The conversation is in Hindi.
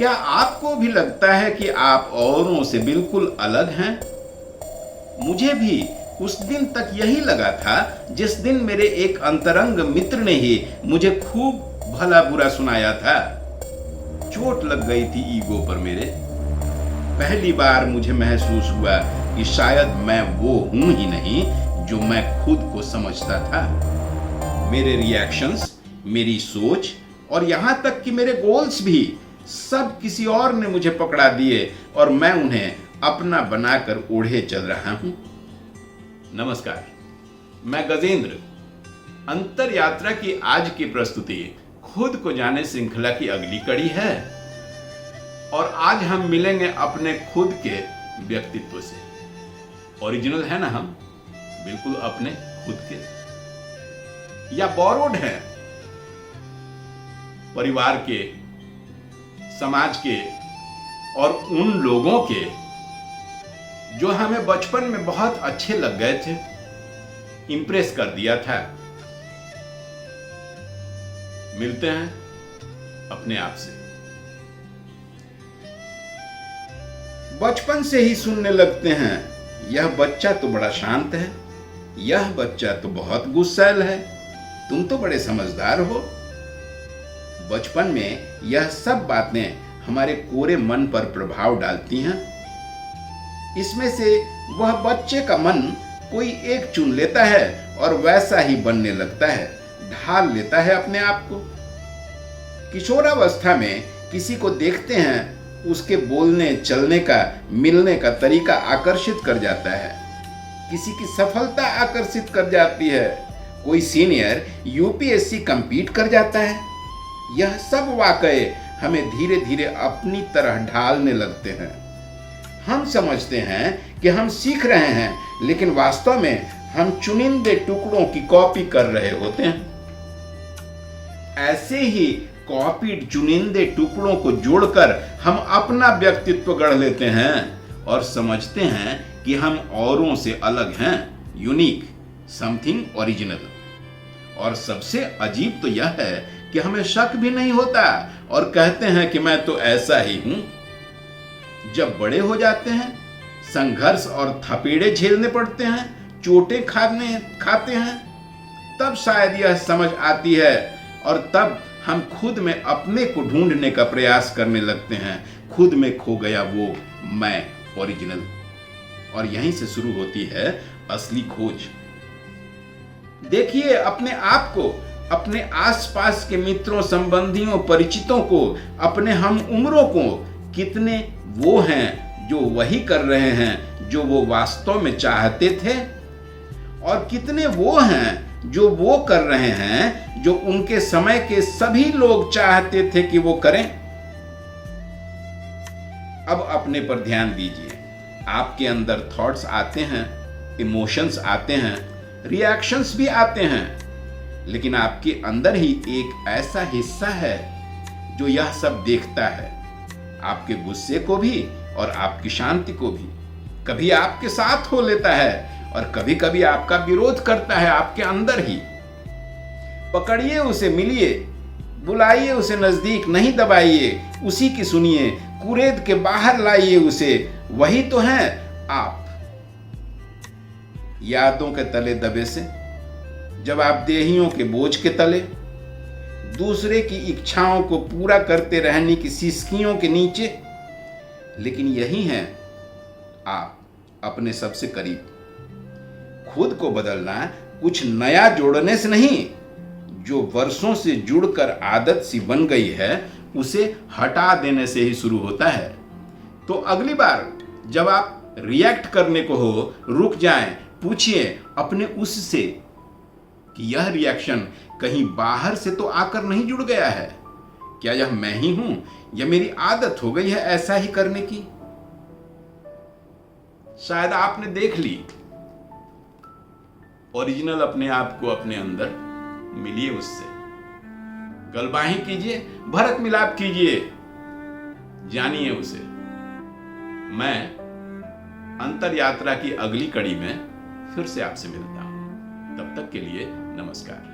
क्या आपको भी लगता है कि आप औरों से बिल्कुल अलग हैं? मुझे भी उस दिन तक यही लगा था जिस दिन मेरे एक अंतरंग मित्र ने ही मुझे खूब भला बुरा सुनाया था। चोट लग गई थी ईगो पर मेरे। पहली बार मुझे महसूस हुआ कि शायद मैं वो हूं ही नहीं जो मैं खुद को समझता था। मेरे रिएक्शंस, मेरी सोच और यहां तक कि मेरे गोल्स भी सब किसी और ने मुझे पकड़ा दिए और मैं उन्हें अपना बनाकर ओढ़े चल रहा हूं। नमस्कार, मैं गजेंद्र। अंतर यात्रा की आज की प्रस्तुति खुद को जाने श्रृंखला की अगली कड़ी है और आज हम मिलेंगे अपने खुद के व्यक्तित्व से। ओरिजिनल है ना हम, बिल्कुल अपने खुद के, या बोरोड है परिवार के, समाज के और उन लोगों के जो हमें बचपन में बहुत अच्छे लग गए थे, इंप्रेस कर दिया था। मिलते हैं अपने आप से। बचपन से ही सुनने लगते हैं, यह बच्चा तो बड़ा शांत है, यह बच्चा तो बहुत गुस्सैल है, तुम तो बड़े समझदार हो। बचपन में यह सब बातें हमारे कोरे मन पर प्रभाव डालती हैं। इसमें से वह बच्चे का मन कोई एक चुन लेता है और वैसा ही बनने लगता है, ढाल लेता है अपने आप को। किशोरावस्था में किसी को देखते हैं, उसके बोलने चलने का, मिलने का तरीका आकर्षित कर जाता है, किसी की सफलता आकर्षित कर जाती है, कोई सीनियर यूपीएससी कंपीट कर जाता है। यह सब वाकये हमें धीरे धीरे अपनी तरह ढालने लगते हैं। हम समझते हैं कि हम सीख रहे हैं, लेकिन वास्तव में हम चुनिंदे टुकड़ों की कॉपी कर रहे होते हैं। ऐसे ही कॉपीड चुनिंदे टुकड़ों को जोड़कर हम अपना व्यक्तित्व गढ़ लेते हैं और समझते हैं कि हम औरों से अलग हैं, यूनिक, समथिंग ओरिजिनल। और सबसे अजीब तो यह है कि हमें शक भी नहीं होता और कहते हैं कि मैं तो ऐसा ही हूं। जब बड़े हो जाते हैं, संघर्ष और थपेड़े झेलने पड़ते हैं, चोटें खाते हैं, तब शायद यह समझ आती है और तब हम खुद में अपने को ढूंढने का प्रयास करने लगते हैं। खुद में खो गया वो मैं ओरिजिनल। और यहीं से शुरू होती है असली खोज। देखिए अपने आप को, अपने आसपास के मित्रों, संबंधियों, परिचितों को, अपने हम उम्रों को, कितने वो हैं जो वही कर रहे हैं जो वो वास्तव में चाहते थे और कितने वो हैं जो वो कर रहे हैं जो उनके समय के सभी लोग चाहते थे कि वो करें। अब अपने पर ध्यान दीजिए। आपके अंदर थॉट्स आते हैं, इमोशंस आते हैं, रिएक्शंस भी आते हैं, लेकिन आपके अंदर ही एक ऐसा हिस्सा है जो यह सब देखता है, आपके गुस्से को भी और आपकी शांति को भी। कभी आपके साथ हो लेता है और कभी कभी आपका विरोध करता है आपके अंदर ही। पकड़िए उसे, मिलिए, बुलाइए उसे नजदीक, नहीं दबाइए, उसी की सुनिए, कुरेद के बाहर लाइए उसे। वही तो है आप। यादों के तले दबे से, जब आप देहियों के बोझ के तले, दूसरे की इच्छाओं को पूरा करते रहने की सिसकियों के नीचे, लेकिन यही हैं आप अपने सबसे करीब। खुद को बदलना कुछ नया जोड़ने से नहीं, जो वर्षों से जुड़कर आदत सी बन गई है उसे हटा देने से ही शुरू होता है। तो अगली बार जब आप रिएक्ट करने को हो, रुक जाएं, पूछिए अपने उससे कि यह रिएक्शन कहीं बाहर से तो आकर नहीं जुड़ गया है। क्या यह मैं ही हूं या मेरी आदत हो गई है ऐसा ही करने की? शायद आपने देख ली। ओरिजिनल अपने आप को अपने अंदर मिलिए उससे, गलबाही कीजिए, भरत मिलाप कीजिए, जानिए उसे। मैं अंतर यात्रा की अगली कड़ी में फिर से आपसे मिलता हूं। तब तक के लिए नमस्कार।